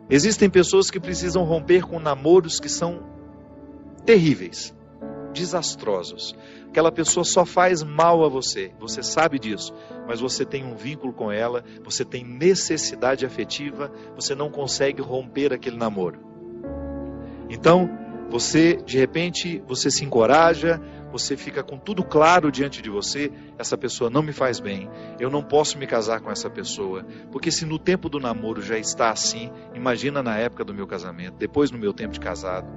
Existem pessoas que precisam romper com namoros que são terríveis, desastrosos. Aquela pessoa só faz mal a você, você sabe disso, mas você tem um vínculo com ela, você tem necessidade afetiva, você não consegue romper aquele namoro. Então, de repente, você se encoraja, você fica com tudo claro diante de você, essa pessoa não me faz bem, eu não posso me casar com essa pessoa, porque se no tempo do namoro já está assim, imagina na época do meu casamento, depois no meu tempo de casado,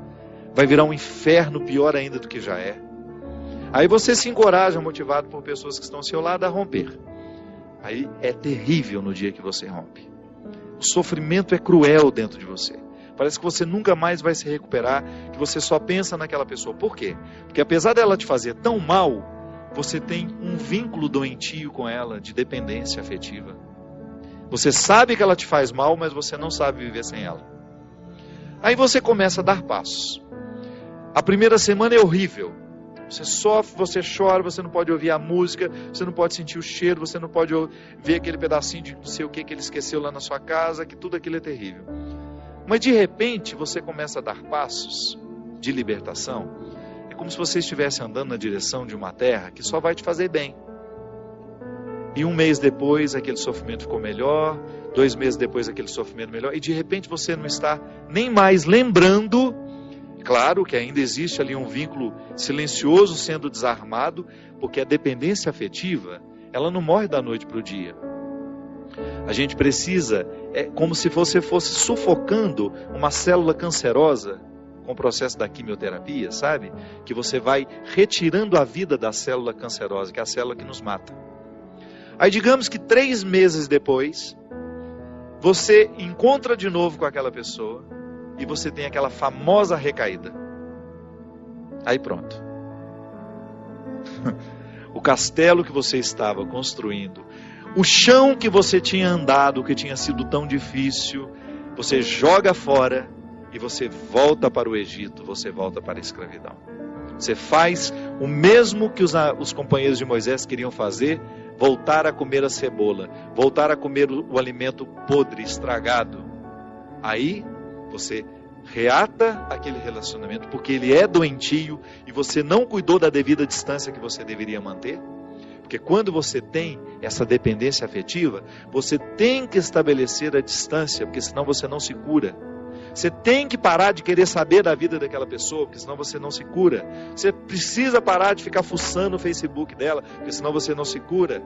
vai virar um inferno pior ainda do que já é. Aí você se encoraja, motivado por pessoas que estão ao seu lado, a romper. Aí é terrível no dia que você rompe. O sofrimento é cruel dentro de você. Parece que você nunca mais vai se recuperar, que você só pensa naquela pessoa. Por quê? Porque apesar dela te fazer tão mal, você tem um vínculo doentio com ela, de dependência afetiva. Você sabe que ela te faz mal, mas você não sabe viver sem ela. Aí você começa a dar passos. A primeira semana é horrível. Você sofre, você chora, você não pode ouvir a música, você não pode sentir o cheiro, você não pode ver aquele pedacinho de não sei o que ele esqueceu lá na sua casa, que tudo aquilo é terrível. Mas de repente você começa a dar passos de libertação. É como se você estivesse andando na direção de uma terra que só vai te fazer bem. E um mês depois aquele sofrimento ficou melhor, 2 meses depois aquele sofrimento melhor, e de repente você não está nem mais lembrando. Claro que ainda existe ali um vínculo silencioso sendo desarmado, porque a dependência afetiva, ela não morre da noite para o dia. A gente precisa, é como se você fosse sufocando uma célula cancerosa com o processo da quimioterapia, sabe? Que você vai retirando a vida da célula cancerosa, que é a célula que nos mata. Aí digamos que 3 meses depois, você encontra de novo com aquela pessoa, e você tem aquela famosa recaída. Aí pronto. O castelo que você estava construindo, o chão que você tinha andado, que tinha sido tão difícil, você joga fora e você volta para o Egito, você volta para a escravidão. Você faz o mesmo que os companheiros de Moisés queriam fazer, voltar a comer a cebola, voltar a comer o alimento podre, estragado. Aí você reata aquele relacionamento, porque ele é doentio e você não cuidou da devida distância que você deveria manter. Porque quando você tem essa dependência afetiva, você tem que estabelecer a distância, porque senão você não se cura. Você tem que parar de querer saber da vida daquela pessoa, porque senão você não se cura. Você precisa parar de ficar fuçando o Facebook dela, porque senão você não se cura.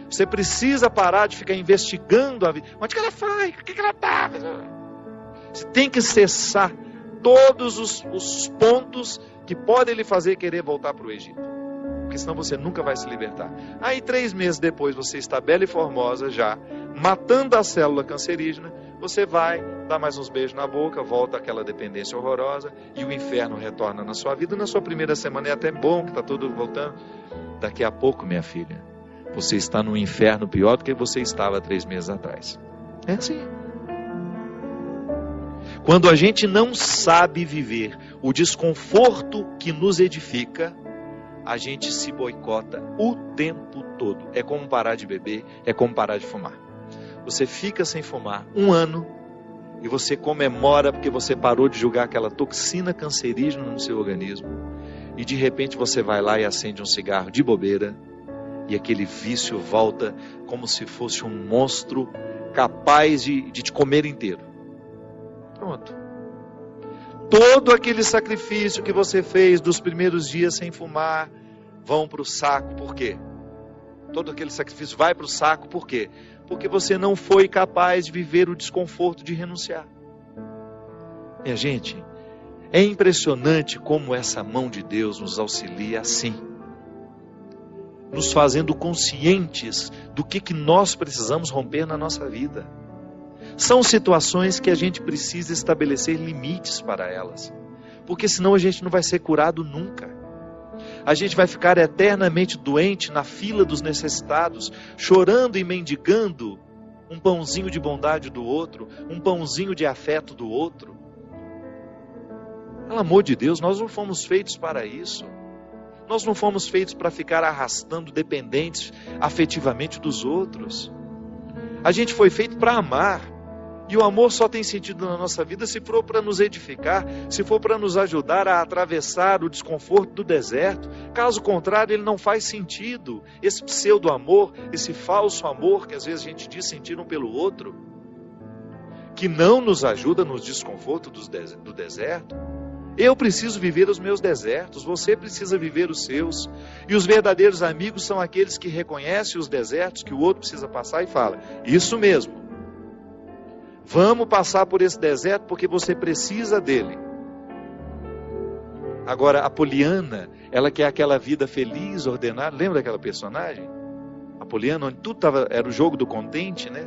Você precisa parar de ficar investigando a vida. Onde que ela foi? O que ela está? Você tem que cessar todos os pontos que podem lhe fazer querer voltar para o Egito. Porque senão você nunca vai se libertar. Aí 3 meses depois você está bela e formosa já, matando a célula cancerígena, você vai dar mais uns beijos na boca, volta àquela dependência horrorosa e o inferno retorna na sua vida. Na sua primeira semana é até bom que está tudo voltando. Daqui a pouco, minha filha, você está num inferno pior do que você estava 3 meses atrás. É assim. Quando a gente não sabe viver o desconforto que nos edifica, a gente se boicota o tempo todo. É como parar de beber, é como parar de fumar. Você fica sem fumar 1 ano e você comemora porque você parou de jogar aquela toxina cancerígena no seu organismo. E de repente você vai lá e acende um cigarro de bobeira e aquele vício volta como se fosse um monstro capaz de te comer inteiro. Pronto. Todo aquele sacrifício que você fez dos primeiros dias sem fumar vão para o saco. Por quê? Todo aquele sacrifício vai para o saco. Por quê? Porque você não foi capaz de viver o desconforto de renunciar. Minha gente, é impressionante como essa mão de Deus nos auxilia assim, nos fazendo conscientes do que nós precisamos romper na nossa vida. São situações que a gente precisa estabelecer limites para elas, porque senão a gente não vai ser curado nunca. A gente vai ficar eternamente doente na fila dos necessitados, chorando e mendigando um pãozinho de bondade do outro, um pãozinho de afeto do outro. Pelo amor de Deus, nós não fomos feitos para isso. Nós não fomos feitos para ficar arrastando dependentes afetivamente dos outros. A gente foi feito para amar. E o amor só tem sentido na nossa vida se for para nos edificar, se for para nos ajudar a atravessar o desconforto do deserto. Caso contrário, ele não faz sentido. Esse pseudo-amor, esse falso amor que às vezes a gente diz sentir um pelo outro, que não nos ajuda nos desconfortos do deserto. Eu preciso viver os meus desertos, você precisa viver os seus. E os verdadeiros amigos são aqueles que reconhecem os desertos que o outro precisa passar e fala: isso mesmo. Vamos passar por esse deserto porque você precisa dele. Agora, a Poliana, ela quer aquela vida feliz, ordenada. Lembra daquela personagem? A Poliana, onde tudo era o jogo do contente, né?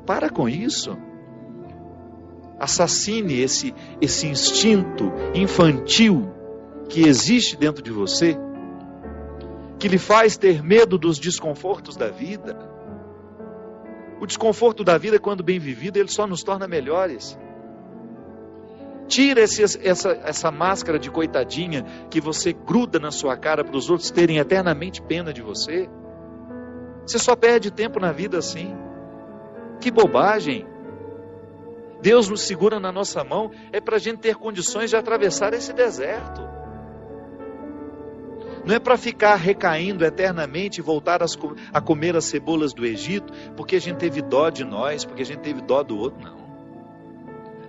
Para com isso. Assassine esse instinto infantil que existe dentro de você, que lhe faz ter medo dos desconfortos da vida. O desconforto da vida, quando bem vivido, ele só nos torna melhores. Tira essa máscara de coitadinha que você gruda na sua cara para os outros terem eternamente pena de você. Você só perde tempo na vida assim. Que bobagem! Deus nos segura na nossa mão é para a gente ter condições de atravessar esse deserto. Não é para ficar recaindo eternamente e voltar a comer as cebolas do Egito, porque a gente teve dó de nós, porque a gente teve dó do outro, não.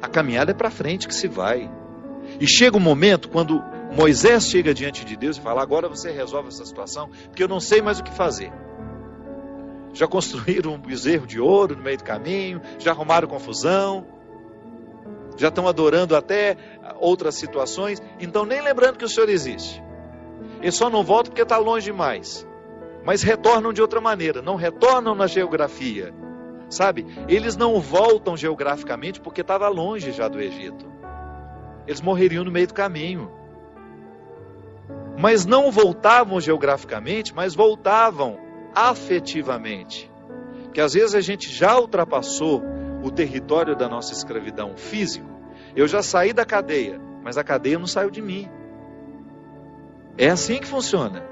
A caminhada é para frente que se vai. E chega um momento quando Moisés chega diante de Deus e fala: agora você resolve essa situação, porque eu não sei mais o que fazer. Já construíram um bezerro de ouro no meio do caminho, já arrumaram confusão, já estão adorando até outras situações, então nem lembrando que o Senhor existe. Eles só não voltam porque está longe demais. Mas retornam de outra maneira. Não retornam na geografia. Sabe? Eles não voltam geograficamente porque estava longe já do Egito. Eles morreriam no meio do caminho. Mas não voltavam geograficamente, mas voltavam afetivamente. Porque às vezes a gente já ultrapassou o território da nossa escravidão físico. Eu já saí da cadeia, mas a cadeia não saiu de mim. É assim que funciona.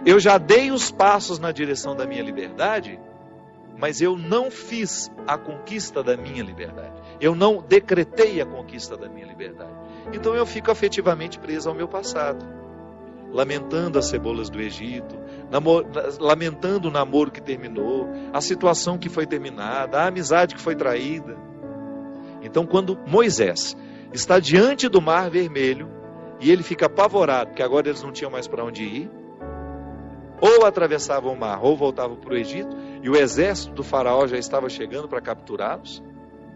Eu já dei os passos na direção da minha liberdade, mas eu não fiz a conquista da minha liberdade. Eu não decretei a conquista da minha liberdade. Então eu fico afetivamente preso ao meu passado, lamentando as cebolas do Egito, lamentando o namoro que terminou, a situação que foi terminada, a amizade que foi traída. Então, quando Moisés está diante do Mar Vermelho, e ele fica apavorado, porque agora eles não tinham mais para onde ir, ou atravessavam o mar, ou voltavam para o Egito, e o exército do faraó já estava chegando para capturá-los.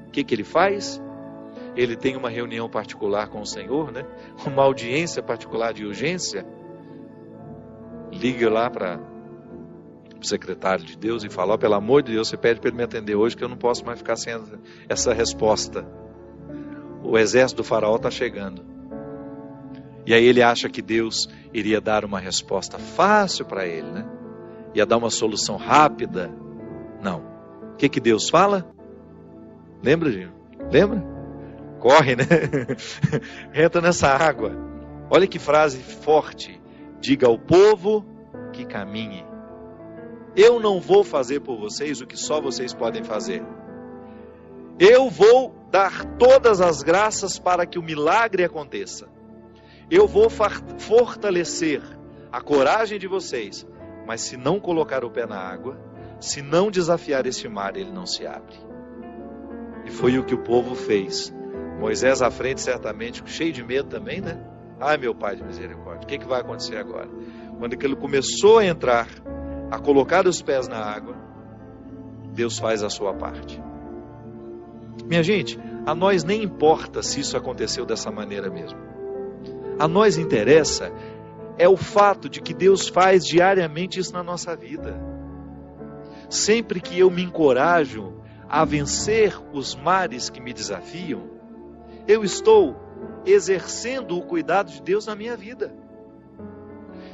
O que ele faz? Ele tem uma reunião particular com o Senhor, né? Uma audiência particular de urgência. Liga lá para o secretário de Deus e fala: pelo amor de Deus, você pede para ele me atender hoje, que eu não posso mais ficar sem essa resposta. O exército do faraó está chegando. E aí ele acha que Deus iria dar uma resposta fácil para ele, né? Ia dar uma solução rápida. Não. O que Deus fala? Lembra, Gino? Lembra? Corre, né? Entra nessa água. Olha que frase forte. Diga ao povo que caminhe. Eu não vou fazer por vocês o que só vocês podem fazer. Eu vou dar todas as graças para que o milagre aconteça. Eu vou fortalecer a coragem de vocês, mas se não colocar o pé na água, se não desafiar este mar, ele não se abre. E foi o que o povo fez. Moisés à frente, certamente, cheio de medo também, né? Ai, meu Pai de misericórdia, o que vai acontecer agora? Quando ele começou a entrar, a colocar os pés na água, Deus faz a sua parte. Minha gente, a nós nem importa se isso aconteceu dessa maneira mesmo. A nós interessa é o fato de que Deus faz diariamente isso na nossa vida. Sempre que eu me encorajo a vencer os mares que me desafiam, eu estou exercendo o cuidado de Deus na minha vida.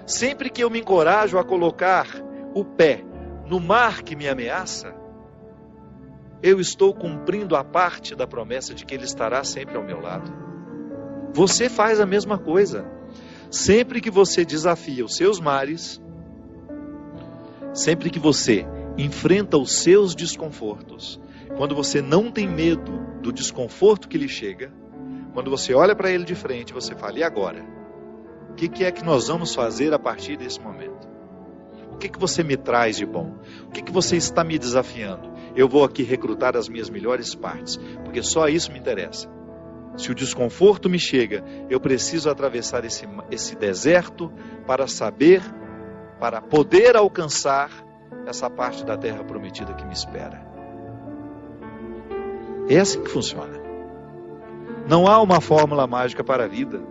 Sempre que eu me encorajo a colocar o pé no mar que me ameaça, eu estou cumprindo a parte da promessa de que Ele estará sempre ao meu lado. Você faz a mesma coisa. Sempre que você desafia os seus mares, sempre que você enfrenta os seus desconfortos, Quando você não tem medo do desconforto que lhe chega, quando você olha para ele de frente, você fala: e agora? O que é que nós vamos fazer a partir desse momento? O que você me traz de bom? O que você está me desafiando? Eu vou aqui recrutar as minhas melhores partes, porque só isso me interessa. Se o desconforto me chega, eu preciso atravessar esse deserto para saber, para poder alcançar essa parte da terra prometida que me espera. É assim que funciona. Não há uma fórmula mágica para a vida.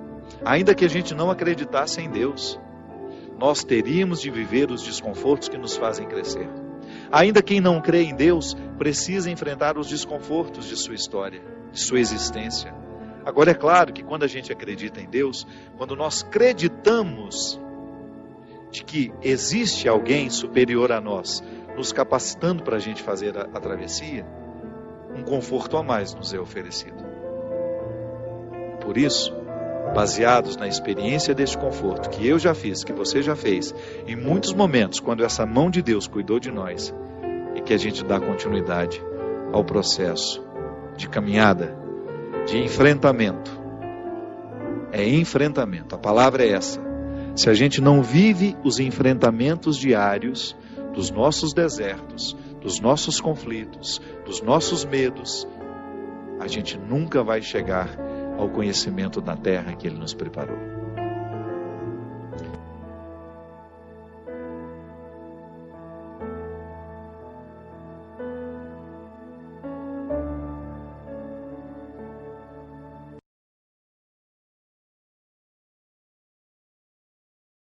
Ainda que a gente não acreditasse em Deus, nós teríamos de viver os desconfortos que nos fazem crescer. Ainda quem não crê em Deus precisa enfrentar os desconfortos de sua história, de sua existência. Agora é claro que quando a gente acredita em Deus, quando nós acreditamos de que existe alguém superior a nós, nos capacitando para a gente fazer a travessia, um conforto a mais nos é oferecido. Por isso, baseados na experiência deste conforto que eu já fiz, que você já fez, em muitos momentos, quando essa mão de Deus cuidou de nós, e que a gente dá continuidade ao processo de caminhada, de enfrentamento. É enfrentamento, a palavra é essa. Se a gente não vive os enfrentamentos diários dos nossos desertos, dos nossos conflitos, dos nossos medos, a gente nunca vai chegar ao conhecimento da terra que Ele nos preparou.